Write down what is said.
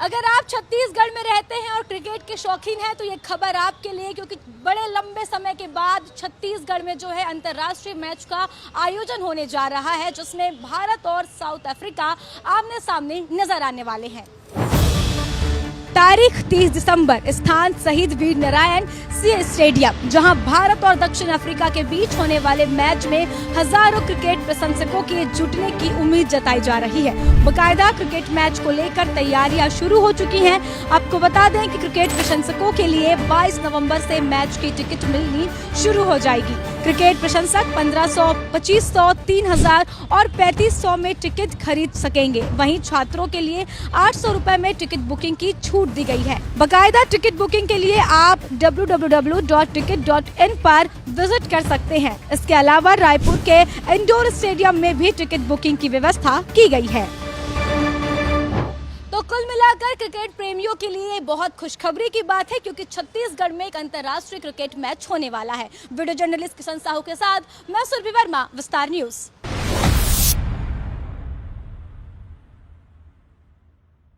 अगर आप छत्तीसगढ़ में रहते हैं और क्रिकेट के शौकीन हैं तो ये खबर आपके लिए, क्योंकि बड़े लंबे समय के बाद छत्तीसगढ़ में जो है अंतर्राष्ट्रीय मैच का आयोजन होने जा रहा है, जिसमें भारत और साउथ अफ्रीका आमने सामने नजर आने वाले हैं। तारीख 30 दिसंबर, स्थान शहीद वीर नारायण सिंह स्टेडियम, जहां भारत और दक्षिण अफ्रीका के बीच होने वाले मैच में हजारों क्रिकेट प्रशंसकों के जुटने की उम्मीद जताई जा रही है। बकायदा क्रिकेट मैच को लेकर तैयारियां शुरू हो चुकी हैं। आपको बता दें कि क्रिकेट प्रशंसकों के लिए 22 नवंबर से मैच की टिकट मिलनी शुरू हो जाएगी। क्रिकेट प्रशंसक 1500, 2500, 3000 और 3500 में टिकट खरीद सकेंगे। वहीं छात्रों के लिए 800 रुपए में टिकट बुकिंग की छूट दी गई है। बकायदा टिकट बुकिंग के लिए आप www.ticket.in पर विजिट कर सकते हैं। इसके अलावा रायपुर के इंडोर स्टेडियम में भी टिकट बुकिंग की व्यवस्था की गई है। तो कुल मिलाकर क्रिकेट प्रेमियों के लिए बहुत खुशखबरी की बात है, क्योंकि छत्तीसगढ़ में एक अंतर्राष्ट्रीय क्रिकेट मैच होने वाला है। वीडियो जर्नलिस्ट किशन साहू के साथ मैं सुरभि वर्मा, विस्तार न्यूज।